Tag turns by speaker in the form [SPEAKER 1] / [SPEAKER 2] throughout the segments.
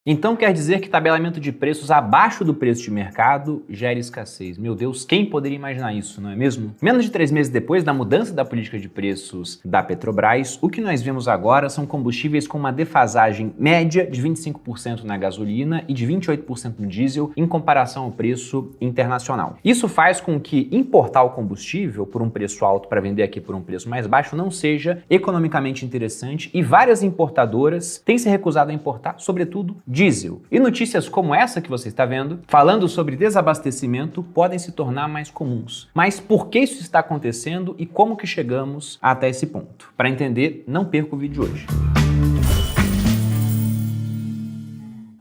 [SPEAKER 1] Então quer dizer que tabelamento de preços abaixo do preço de mercado gera escassez. Meu Deus, quem poderia imaginar isso, não é mesmo? Menos de 3 meses depois da mudança da política de preços da Petrobras, o que nós vemos agora são combustíveis com uma defasagem média de 25% na gasolina e de 28% no diesel em comparação ao preço internacional. Isso faz com que importar o combustível por um preço alto para vender aqui por um preço mais baixo não seja economicamente interessante e várias importadoras têm se recusado a importar, sobretudo diesel. E notícias como essa que você está vendo, falando sobre desabastecimento, podem se tornar mais comuns. Mas por que isso está acontecendo e como que chegamos até esse ponto? Para entender, não perca o vídeo de hoje.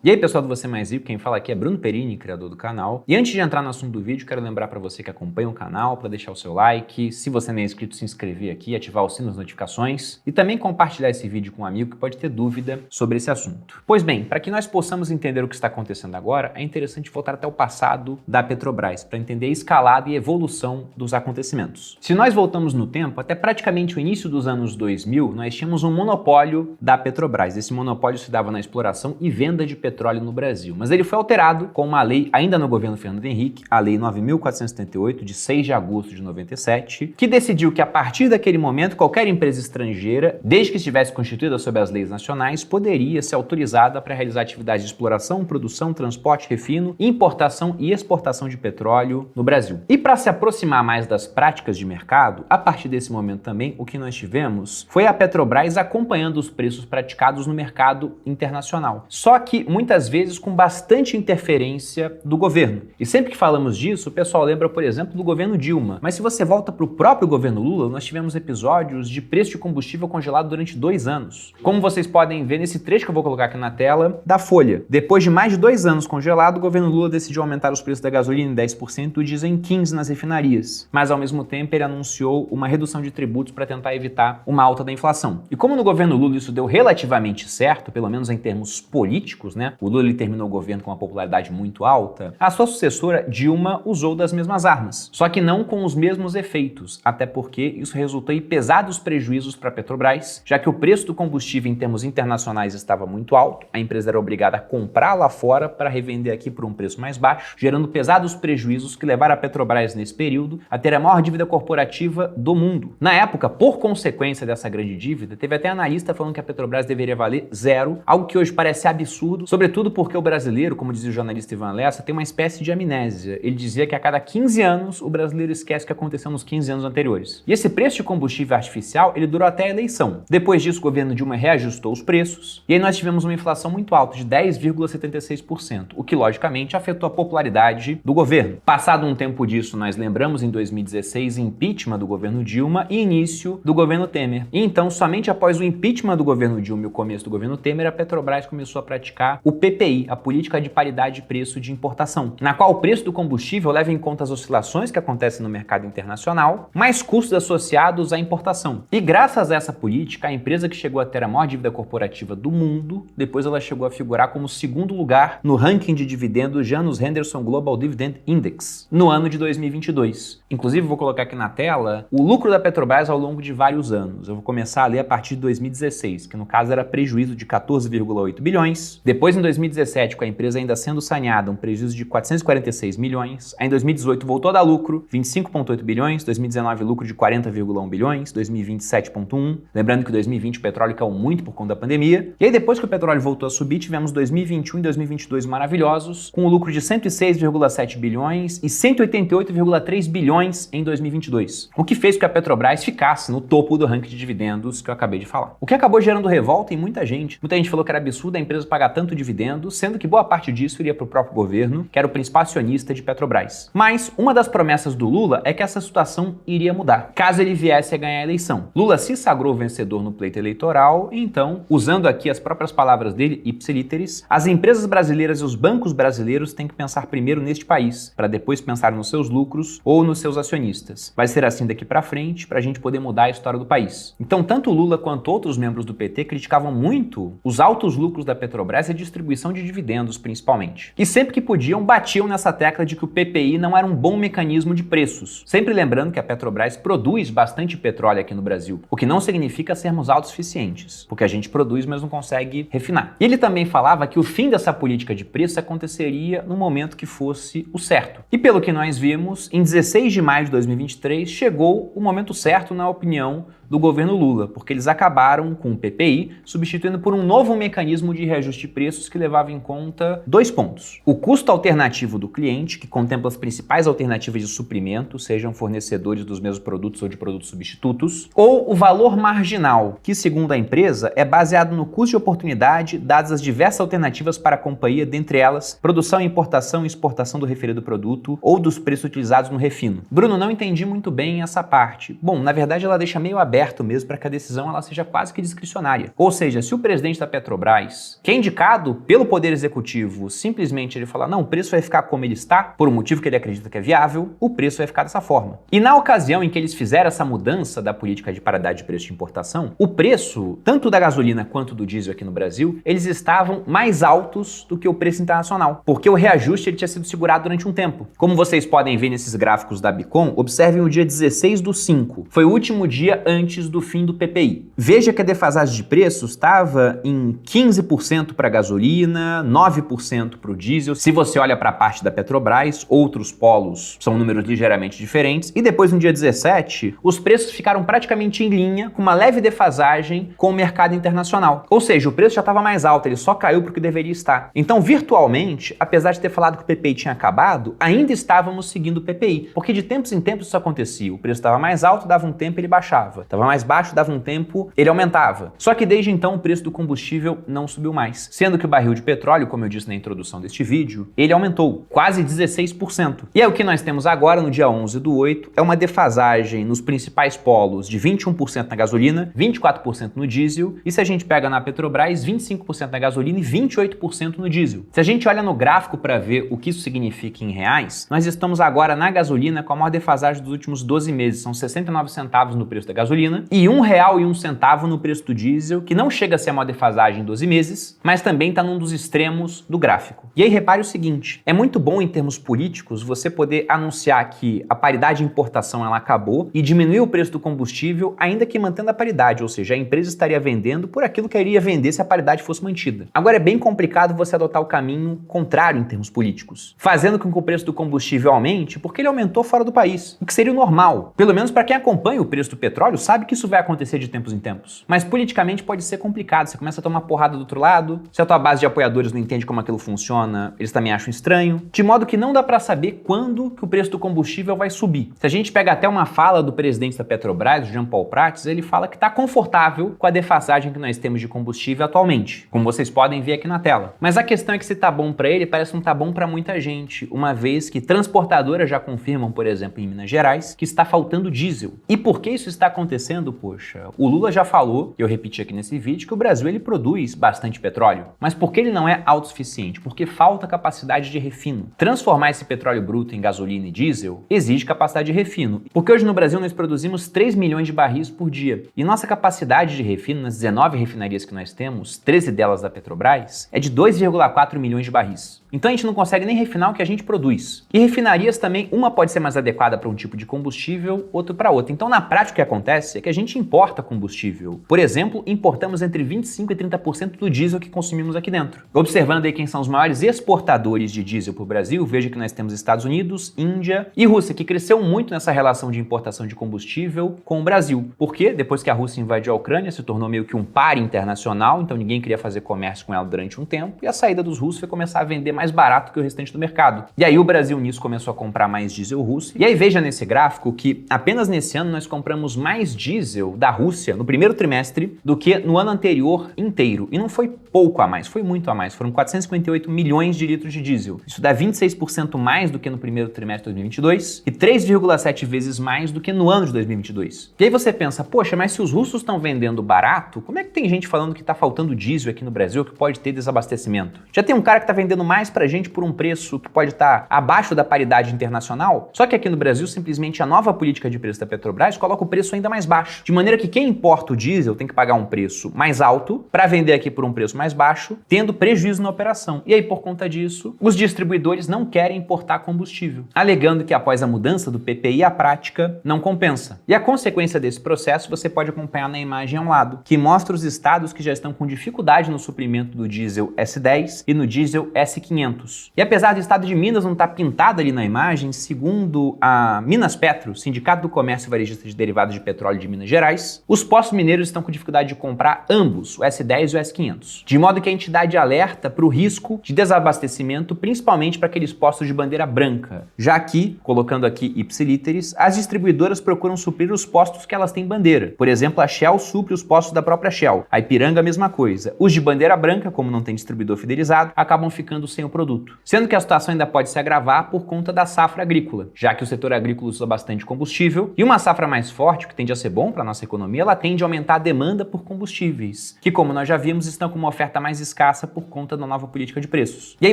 [SPEAKER 1] E aí pessoal do Você Mais Rico, quem fala aqui é Bruno Perini, criador do canal. E antes de entrar no assunto do vídeo, quero lembrar para você que acompanha o canal, para deixar o seu like, se você não é inscrito, se inscrever aqui, ativar o sino das notificações e também compartilhar esse vídeo com um amigo que pode ter dúvida sobre esse assunto. Pois bem, para que nós possamos entender o que está acontecendo agora, é interessante voltar até o passado da Petrobras, para entender a escalada e evolução dos acontecimentos. Se nós voltamos no tempo, até praticamente o início dos anos 2000, nós tínhamos um monopólio da Petrobras. Esse monopólio se dava na exploração e venda de petróleo no Brasil, mas ele foi alterado com uma lei ainda no governo Fernando Henrique, a Lei 9.478, de 6 de agosto de 97, que decidiu que a partir daquele momento qualquer empresa estrangeira, desde que estivesse constituída sob as leis nacionais, poderia ser autorizada para realizar atividades de exploração, produção, transporte, refino, importação e exportação de petróleo no Brasil. E para se aproximar mais das práticas de mercado, a partir desse momento também, o que nós tivemos foi a Petrobras acompanhando os preços praticados no mercado internacional. Só que muitas vezes com bastante interferência do governo. E sempre que falamos disso, o pessoal lembra, por exemplo, do governo Dilma. Mas se você volta para o próprio governo Lula, nós tivemos episódios de preço de combustível congelado durante 2 anos. Como vocês podem ver nesse trecho que eu vou colocar aqui na tela, da Folha. Depois de mais de 2 anos congelado, o governo Lula decidiu aumentar os preços da gasolina em 10% e o diesel em 15% nas refinarias. Mas ao mesmo tempo ele anunciou uma redução de tributos para tentar evitar uma alta da inflação. E como no governo Lula isso deu relativamente certo, pelo menos em termos políticos, né? O Lula ele terminou o governo com uma popularidade muito alta, a sua sucessora, Dilma, usou das mesmas armas, só que não com os mesmos efeitos, até porque isso resultou em pesados prejuízos para a Petrobras, já que o preço do combustível em termos internacionais estava muito alto, a empresa era obrigada a comprar lá fora para revender aqui por um preço mais baixo, gerando pesados prejuízos que levaram a Petrobras nesse período a ter a maior dívida corporativa do mundo. Na época, por consequência dessa grande dívida, teve até analista falando que a Petrobras deveria valer 0, algo que hoje parece absurdo, sobretudo porque o brasileiro, como dizia o jornalista Ivan Lessa, tem uma espécie de amnésia. Ele dizia que a cada 15 anos o brasileiro esquece o que aconteceu nos 15 anos anteriores. E esse preço de combustível artificial, ele durou até a eleição. Depois disso, o governo Dilma reajustou os preços e aí nós tivemos uma inflação muito alta, de 10,76%, o que logicamente afetou a popularidade do governo. Passado um tempo disso, nós lembramos em 2016 impeachment do governo Dilma e início do governo Temer. E então, somente após o impeachment do governo Dilma e o começo do governo Temer, a Petrobras começou a praticar o PPI, a política de paridade de preço de importação, na qual o preço do combustível leva em conta as oscilações que acontecem no mercado internacional, mais custos associados à importação. E graças a essa política, a empresa que chegou a ter a maior dívida corporativa do mundo, depois ela chegou a figurar como 2º lugar no ranking de dividendos Janus Henderson Global Dividend Index, no ano de 2022. Inclusive, vou colocar aqui na tela o lucro da Petrobras ao longo de vários anos. Eu vou começar a ler a partir de 2016, que no caso era prejuízo de 14,8 bilhões. Depois, em 2017, com a empresa ainda sendo saneada, um prejuízo de 446 milhões. Aí em 2018 voltou a dar lucro, 25,8 bilhões. 2019 lucro de 40,1 bilhões. 2020 7,1. Lembrando que em 2020 o petróleo caiu muito por conta da pandemia. E aí depois que o petróleo voltou a subir, tivemos 2021 e 2022 maravilhosos, com o lucro de 106,7 bilhões e 188,3 bilhões em 2022. O que fez com que a Petrobras ficasse no topo do ranking de dividendos que eu acabei de falar. O que acabou gerando revolta em muita gente. Muita gente falou que era absurdo a empresa pagar tanto dividendo, sendo que boa parte disso iria para o próprio governo, que era o principal acionista de Petrobras. Mas uma das promessas do Lula é que essa situação iria mudar, caso ele viesse a ganhar a eleição. Lula se sagrou vencedor no pleito eleitoral e então, usando aqui as próprias palavras dele, ipsilíteris, as empresas brasileiras e os bancos brasileiros têm que pensar primeiro neste país, para depois pensar nos seus lucros ou nos seus acionistas. Vai ser assim daqui para frente, para a gente poder mudar a história do país. Então, tanto Lula quanto outros membros do PT criticavam muito os altos lucros da Petrobras e distribuição de dividendos, principalmente. E sempre que podiam, batiam nessa tecla de que o PPI não era um bom mecanismo de preços. Sempre lembrando que a Petrobras produz bastante petróleo aqui no Brasil, o que não significa sermos autossuficientes, porque a gente produz, mas não consegue refinar. E ele também falava que o fim dessa política de preço aconteceria no momento que fosse o certo. E pelo que nós vimos, em 16 de maio de 2023, chegou o momento certo, na opinião do governo Lula, porque eles acabaram com o PPI, substituindo por um novo mecanismo de reajuste de preços que levava em conta 2 pontos. O custo alternativo do cliente, que contempla as principais alternativas de suprimento, sejam fornecedores dos mesmos produtos ou de produtos substitutos, ou o valor marginal, que, segundo a empresa, é baseado no custo de oportunidade dadas as diversas alternativas para a companhia, dentre elas produção, importação e exportação do referido produto ou dos preços utilizados no refino. Bruno, não entendi muito bem essa parte. Bom, na verdade ela deixa meio aberto mesmo para que a decisão ela seja quase que discricionária. Ou seja, se o presidente da Petrobras, que é indicado pelo Poder Executivo, simplesmente ele falar, não, o preço vai ficar como ele está, por um motivo que ele acredita que é viável, o preço vai ficar dessa forma. E na ocasião em que eles fizeram essa mudança da política de paridade de preço de importação, o preço, tanto da gasolina quanto do diesel aqui no Brasil, eles estavam mais altos do que o preço internacional, porque o reajuste ele tinha sido segurado durante um tempo. Como vocês podem ver nesses gráficos da Bicom, observem o dia 16/5. Foi o último dia antes do fim do PPI. Veja que a defasagem de preços estava em 15% para a gasolina, 9% para o diesel. Se você olha para a parte da Petrobras, outros polos são números ligeiramente diferentes. E depois, no dia 17, os preços ficaram praticamente em linha, com uma leve defasagem com o mercado internacional. Ou seja, o preço já estava mais alto, ele só caiu para o que deveria estar. Então, virtualmente, apesar de ter falado que o PPI tinha acabado, ainda estávamos seguindo o PPI. Porque de tempos em tempos isso acontecia. O preço estava mais alto, dava um tempo, ele baixava. Estava mais baixo, dava um tempo, ele aumentava. Só que desde então o preço do combustível não subiu mais. Sendo que o barril de petróleo, como eu disse na introdução deste vídeo, ele aumentou quase 16%. E aí o que nós temos agora, no dia 11/8, é uma defasagem nos principais polos de 21% na gasolina, 24% no diesel, e se a gente pega na Petrobras, 25% na gasolina e 28% no diesel. Se a gente olha no gráfico para ver o que isso significa em reais, nós estamos agora na gasolina com a maior defasagem dos últimos 12 meses, são 69 centavos no preço da gasolina, e R$1,01 no preço do diesel, que não chega a ser uma defasagem em 12 meses, mas também está num dos extremos do gráfico. E aí repare o seguinte, é muito bom em termos políticos você poder anunciar que a paridade de importação ela acabou e diminuiu o preço do combustível, ainda que mantendo a paridade, ou seja, a empresa estaria vendendo por aquilo que ela iria vender se a paridade fosse mantida. Agora é bem complicado você adotar o caminho contrário em termos políticos, fazendo com que o preço do combustível aumente porque ele aumentou fora do país, o que seria o normal. Pelo menos para quem acompanha o preço do petróleo sabe que isso vai acontecer de tempos em tempos. Mas politicamente pode ser complicado. Você começa a tomar porrada do outro lado, se a tua base de apoiadores não entende como aquilo funciona, eles também acham estranho. De modo que não dá para saber quando que o preço do combustível vai subir. Se a gente pega até uma fala do presidente da Petrobras, Jean Paul Prats, ele fala que está confortável com a defasagem que nós temos de combustível atualmente, como vocês podem ver aqui na tela. Mas a questão é que se tá bom para ele, parece que não tá bom para muita gente, uma vez que transportadoras já confirmam, por exemplo, em Minas Gerais, que está faltando diesel. E por que isso está acontecendo? Poxa, o Lula já falou, eu repeti aqui nesse vídeo, que o Brasil ele produz bastante petróleo. Mas por que ele não é autossuficiente? Porque falta capacidade de refino. Transformar esse petróleo bruto em gasolina e diesel exige capacidade de refino. Porque hoje no Brasil nós produzimos 3 milhões de barris por dia. E nossa capacidade de refino nas 19 refinarias que nós temos, 13 delas da Petrobras, é de 2,4 milhões de barris. Então a gente não consegue nem refinar o que a gente produz. E refinarias também, uma pode ser mais adequada para um tipo de combustível, outra para outra. Então na prática o que acontece é que a gente importa combustível. Por exemplo, importamos entre 25% e 30% do diesel que consumimos aqui dentro. Observando aí quem são os maiores exportadores de diesel para o Brasil, veja que nós temos Estados Unidos, Índia e Rússia, que cresceu muito nessa relação de importação de combustível com o Brasil. Porque depois que a Rússia invadiu a Ucrânia, se tornou meio que um par internacional, então ninguém queria fazer comércio com ela durante um tempo, e a saída dos russos foi começar a vender mais barato que o restante do mercado. E aí o Brasil nisso começou a comprar mais diesel russo. E aí veja nesse gráfico que apenas nesse ano nós compramos mais diesel da Rússia no primeiro trimestre do que no ano anterior inteiro. E não foi pouco a mais, foi muito a mais. Foram 458 milhões de litros de diesel. Isso dá 26% mais do que no primeiro trimestre de 2022 e 3,7 vezes mais do que no ano de 2022. E aí você pensa, poxa, mas se os russos estão vendendo barato, como é que tem gente falando que está faltando diesel aqui no Brasil, que pode ter desabastecimento? Já tem um cara que está vendendo mais pra gente por um preço que pode estar abaixo da paridade internacional? Só que aqui no Brasil, simplesmente a nova política de preço da Petrobras coloca o preço ainda mais baixo. De maneira que quem importa o diesel tem que pagar um preço mais alto para vender aqui por um preço mais baixo, tendo prejuízo na operação. E aí, por conta disso, os distribuidores não querem importar combustível, alegando que após a mudança do PPI, a prática não compensa. E a consequência desse processo você pode acompanhar na imagem ao lado, que mostra os estados que já estão com dificuldade no suprimento do diesel S10 e no diesel S500. E apesar do estado de Minas não estar pintado ali na imagem, segundo a Minaspetro, Sindicato do Comércio Varejista de Derivados de Petróleo de Minas Gerais, os postos mineiros estão com dificuldade de comprar ambos, o S10 e o S500. De modo que a entidade alerta para o risco de desabastecimento, principalmente para aqueles postos de bandeira branca, já que, colocando aqui ipsilíteres, as distribuidoras procuram suprir os postos que elas têm bandeira. Por exemplo, a Shell supre os postos da própria Shell, a Ipiranga a mesma coisa. Os de bandeira branca, como não tem distribuidor fidelizado, acabam ficando sem o produto. Sendo que a situação ainda pode se agravar por conta da safra agrícola, já que o setor agrícola usa bastante combustível, e uma safra mais forte, que tende a ser bom para a nossa economia, ela tende a aumentar a demanda por combustíveis, que, como nós já vimos, estão com uma oferta mais escassa por conta da nova política de preços. E aí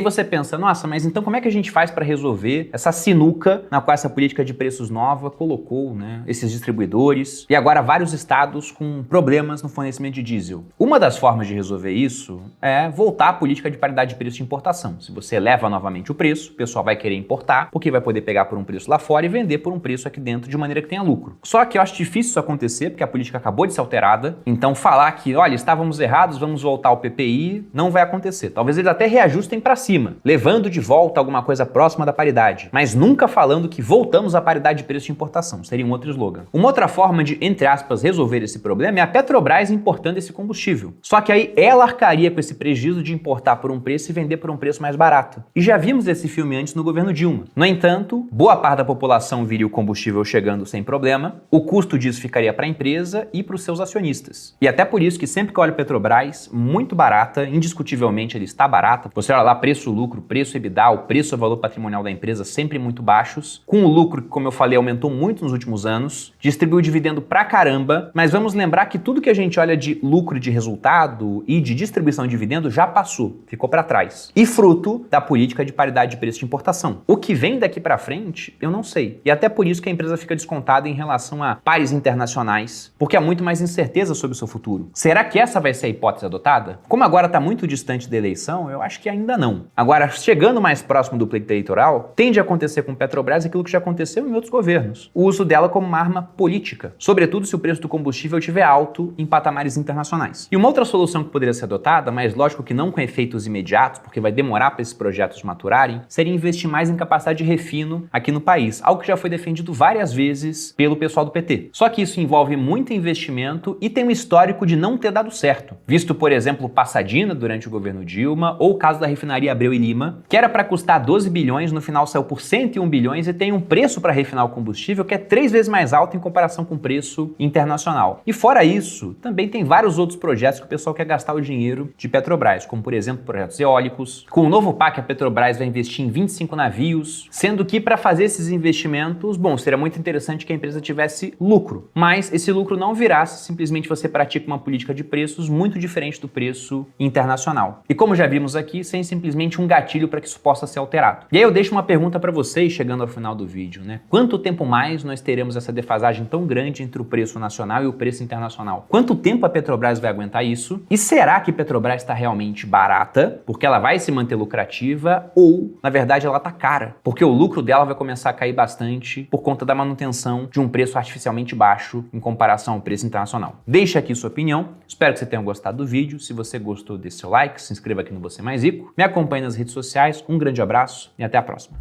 [SPEAKER 1] você pensa, nossa, mas então como é que a gente faz para resolver essa sinuca na qual essa política de preços nova colocou, né, esses distribuidores e agora vários estados com problemas no fornecimento de diesel? Uma das formas de resolver isso é voltar à política de paridade de preço de importação. Se você eleva novamente o preço, o pessoal vai querer importar, porque vai poder pegar por um preço lá fora e vender por um preço aqui dentro de maneira que tenha lucro. Só que eu acho difícil isso acontecer, porque a política acabou de ser alterada, então falar que, olha, estávamos errados, vamos voltar ao PPI, não vai acontecer. Talvez eles até reajustem para cima, levando de volta alguma coisa próxima da paridade, mas nunca falando que voltamos à paridade de preço de importação, seria um outro slogan. Uma outra forma de, entre aspas, resolver esse problema é a Petrobras importando esse combustível. Só que aí ela arcaria com esse prejuízo de importar por um preço e vender por um preço mais barato. E já vimos esse filme antes no governo Dilma. No entanto, boa parte da população viria o combustível chegando sem problema, o custo disso ficaria para a empresa e para os seus acionistas. E até por isso que sempre que eu olho Petrobras, muito barata, indiscutivelmente ele está barata. Você olha lá preço-lucro, preço EBITDA, o preço ao valor patrimonial da empresa sempre muito baixos, com o lucro que, como eu falei, aumentou muito nos últimos anos, distribuiu dividendo pra caramba, mas vamos lembrar que tudo que a gente olha de lucro de resultado e de distribuição de dividendo já passou, ficou para trás. E fruto da política de paridade de preço de importação. O que vem daqui para frente, eu não sei. E até por isso que a empresa fica descontada em relação a pares internacionais, porque há muito mais incerteza sobre o seu futuro. Será que essa vai ser a hipótese adotada? Como agora está muito distante da eleição, eu acho que ainda não. Agora, chegando mais próximo do pleito eleitoral, tende a acontecer com Petrobras aquilo que já aconteceu em outros governos. O uso dela como uma arma política, sobretudo se o preço do combustível estiver alto em patamares internacionais. E uma outra solução que poderia ser adotada, mas lógico que não com efeitos imediatos, porque vai demorar para esses projetos maturarem, seria investir mais em capacidade de refino aqui no país, algo que já foi defendido várias vezes pelo pessoal do PT. Só que isso envolve muito investimento e tem um histórico de não ter dado certo, visto, por exemplo, Passadina durante o governo Dilma, ou o caso da refinaria Abreu e Lima, que era para custar 12 bilhões, no final saiu por 101 bilhões e tem um preço para refinar o combustível que é 3 vezes mais alto em comparação com o preço internacional. E fora isso, também tem vários outros projetos que o pessoal quer gastar o dinheiro de Petrobras, como por exemplo projetos eólicos. Com o novo PAC, a Petrobras vai investir em 25 navios, sendo que para fazer esses investimentos, bom, seria muito interessante que a empresa tivesse lucro, mas esse lucro não virá se simplesmente você pratica uma política de preços muito diferente do preço internacional. E como já vimos aqui, sem simplesmente um gatilho para que isso possa ser alterado. E aí eu deixo uma pergunta para vocês chegando ao final do vídeo, né? Quanto tempo mais nós teremos essa defasagem tão grande entre o preço nacional e o preço internacional? Quanto tempo a Petrobras vai aguentar isso? E será que Petrobras está realmente barata, porque ela vai se manter lucrativa, ou, na verdade, ela está cara, porque o lucro dela vai começar a cair bastante por conta da manutenção de um preço artificialmente baixo em comparação ao preço internacional? Deixa aqui sua opinião, espero que você tenha gostado do vídeo. Se você gostou, dê seu like, se inscreva aqui no Você Mais Rico, me acompanhe nas redes sociais, um grande abraço e até a próxima.